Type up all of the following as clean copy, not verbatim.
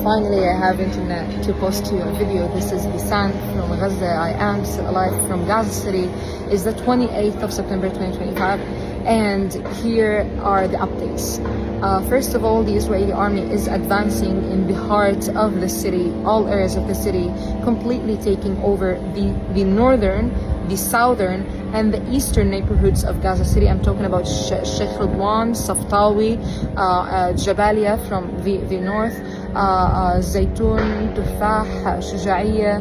Finally, I have internet to post to you a video. This is Bisan from Gaza. I am still alive from Gaza City. It's the 28th of September 2025, and here are the updates. First of all, the Israeli army is advancing in the heart of the city, all areas of the city, completely taking over the northern, the southern, and the eastern neighborhoods of Gaza City. I'm talking about Sheikh Ridwan, Saftawi, Jabalia from the north, Zaytun, Tufah, Shujaiya,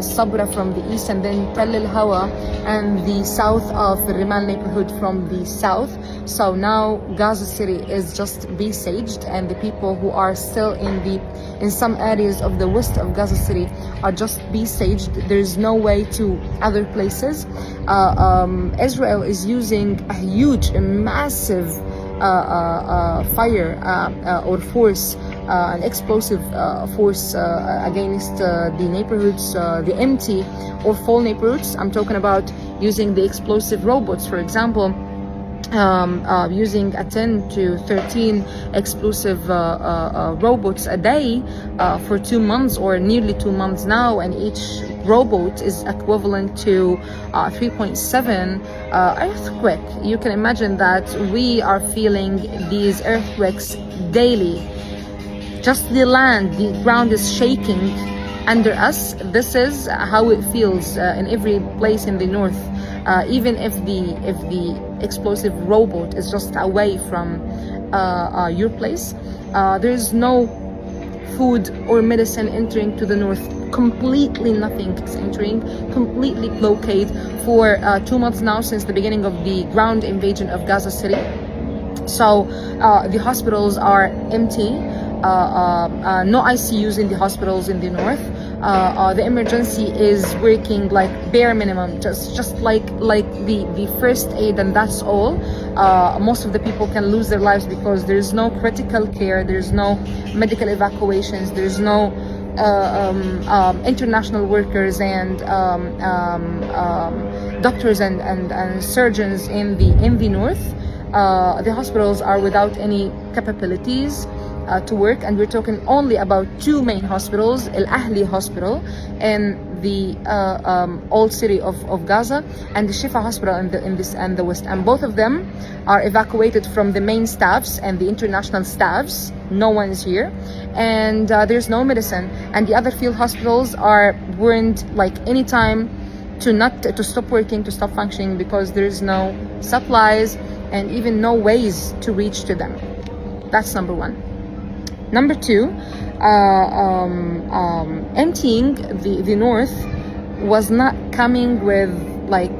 Sabra from the east, and then Tal El Hawa and the south of Rimal neighborhood from the south. So now Gaza City is just besieged, and the people who are still in some areas of the west of Gaza City are just besieged. There's no way to other places. Israel is using a huge, massive fire or force, an explosive force against the neighborhoods, the empty or full neighborhoods. I'm talking about using the explosive robots, for example, using a 10 to 13 explosive robots a day for 2 months or nearly 2 months now, and each robot is equivalent to 3.7 earthquake. You can imagine that we are feeling these earthquakes daily. Just the land, the ground is shaking under us. This is how it feels in every place in the north. Even if the explosive robot is just away from your place, there is no food or medicine entering to the north. Completely nothing is entering. Completely blockade for 2 months now, since the beginning of the ground invasion of Gaza City. So the hospitals are empty. No ICUs in the hospitals in the north. The emergency is working like bare minimum, just like the first aid, and that's all. Most of the people can lose their lives because there's no critical care, there's no medical evacuations, there's no international workers and doctors and surgeons in the north. The hospitals are without any capabilities to work, and we're talking only about 2 main hospitals: Al Ahli Hospital in the old city of Gaza, and the Shifa Hospital in the west. And both of them are evacuated from the main staffs and the international staffs. No one is here, and there's no medicine. And the other field hospitals are warned like anytime to stop working, to stop functioning, because there's no supplies and even no ways to reach to them. That's number one. Number two, emptying the north was not coming with like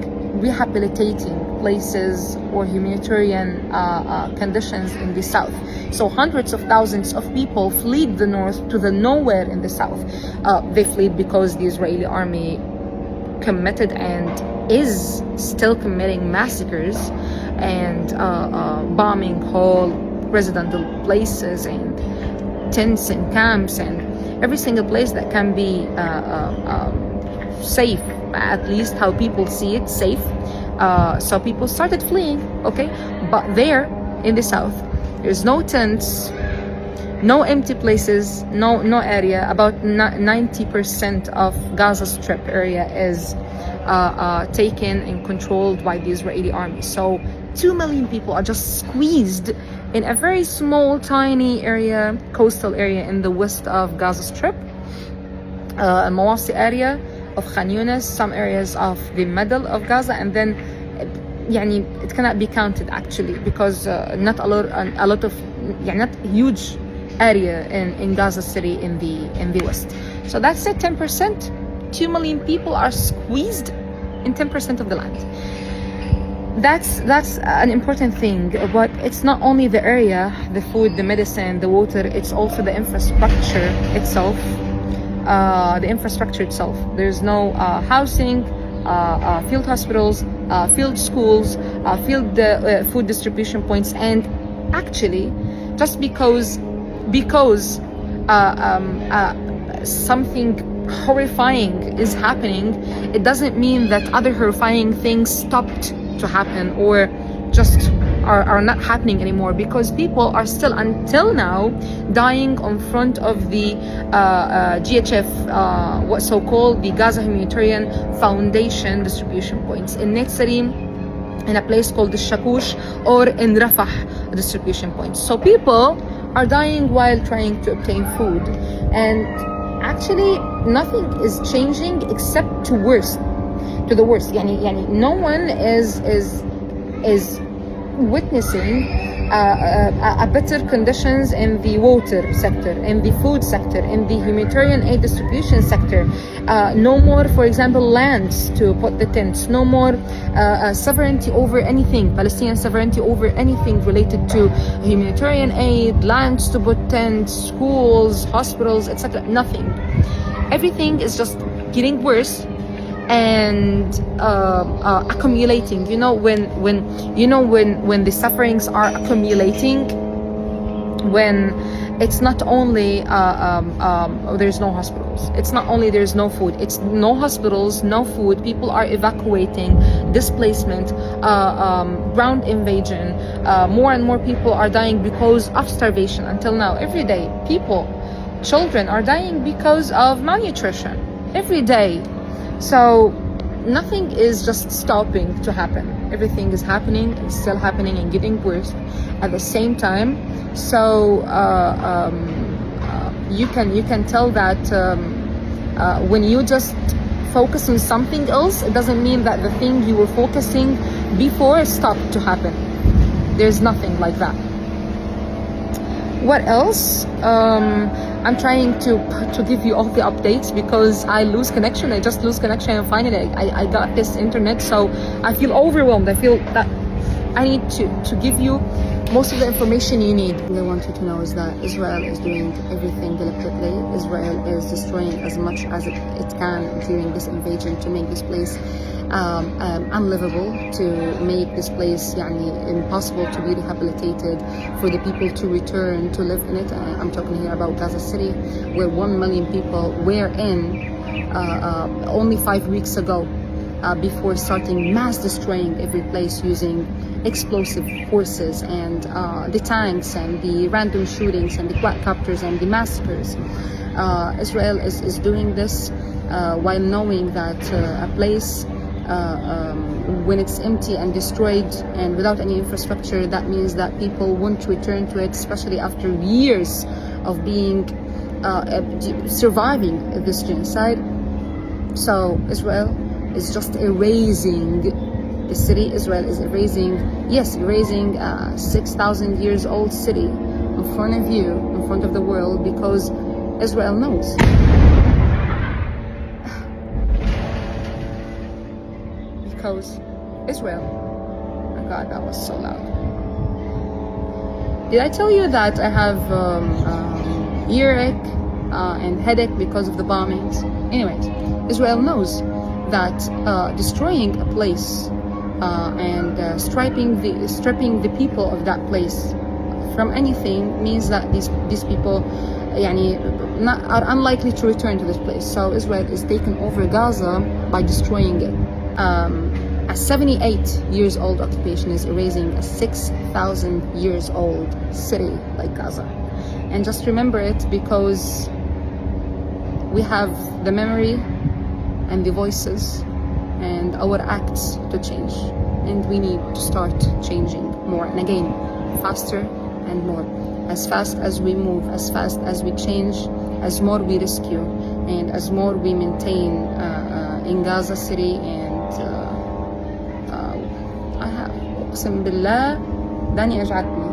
rehabilitating places or humanitarian conditions in the south. So hundreds of thousands of people fled the north to the nowhere in the south. They fled because the Israeli army committed and is still committing massacres and bombing whole residential places and tents and camps and every single place that can be safe, at least how people see it, safe. So people started fleeing, okay? But there in the south, there's no tents, no empty places, no area. About 90% of Gaza Strip area is taken and controlled by the Israeli army. So 2 million people are just squeezed in a very small, tiny area, coastal area in the west of Gaza Strip, Mawasi area of Khan Yunis, some areas of the middle of Gaza, and then it cannot be counted actually, because not a lot of not huge area in Gaza City in the west. So that's it, 10%. 2 million people are squeezed in 10% of the land. That's an important thing, but it's not only the area, the food, the medicine, the water, it's also the infrastructure itself. There's no housing, field hospitals, field schools, field food distribution points. And actually, just because something horrifying is happening, it doesn't mean that other horrifying things stopped to happen or just are not happening anymore, because people are still until now dying on front of the GHF, what so-called the Gaza Humanitarian Foundation distribution points in Netzarim, in a place called the Shakush, or in Rafah distribution points. So people are dying while trying to obtain food, and actually nothing is changing except to the worst. Yani no one is witnessing better conditions in the water sector, in the food sector, in the humanitarian aid distribution sector. No more, for example, lands to put the tents. No more sovereignty over anything, Palestinian sovereignty over anything related to humanitarian aid, lands to put tents, schools, hospitals, etc. Nothing. Everything is just getting worse and accumulating. When the sufferings are accumulating, when it's not only there's no hospitals, it's not only there's no food, it's no hospitals, no food, people are evacuating, displacement, ground invasion, more and more people are dying because of starvation. Until now, every day, children are dying because of malnutrition every day. So nothing is just stopping to happen. Everything is happening and still happening and getting worse at the same time. So you can tell that when you just focus on something else, it doesn't mean that the thing you were focusing before stopped to happen. There's nothing like that. What else? I'm trying to give you all the updates because I lose connection. I just lose connection, and finally I got this internet, so I feel overwhelmed. I feel that I need to give you most of the information you need. What I want you to know is that Israel is doing everything deliberately. Israel is destroying as much as it can during this invasion to make this place unlivable, to make this place impossible to be rehabilitated, for the people to return to live in it. I'm talking here about Gaza City, where 1 million people were in only 5 weeks ago, before starting mass destroying every place using explosive forces and the tanks and the random shootings and the quadcopters and the massacres. Israel is doing this while knowing that a place when it's empty and destroyed and without any infrastructure, that means that people won't return to it, especially after years of being surviving this genocide. So Israel is just erasing the city. Israel is erasing a 6,000 years old city in front of you, in front of the world, because Israel knows. Because Israel, oh God, that was so loud. Did I tell you that I have earache and headache because of the bombings? Anyways, Israel knows that destroying a place and stripping the people of that place from anything means that these people are unlikely to return to this place. So Israel is taking over Gaza by destroying it. A 78 years old occupation is erasing a 6,000 years old city like Gaza. And just remember it, because we have the memory and the voices and our acts to change, and we need to start changing more, and again, faster and more. As fast as we move, as fast as we change, as more we rescue, and as more we maintain in Gaza City. And I have, أقسم بالله داني أجعتني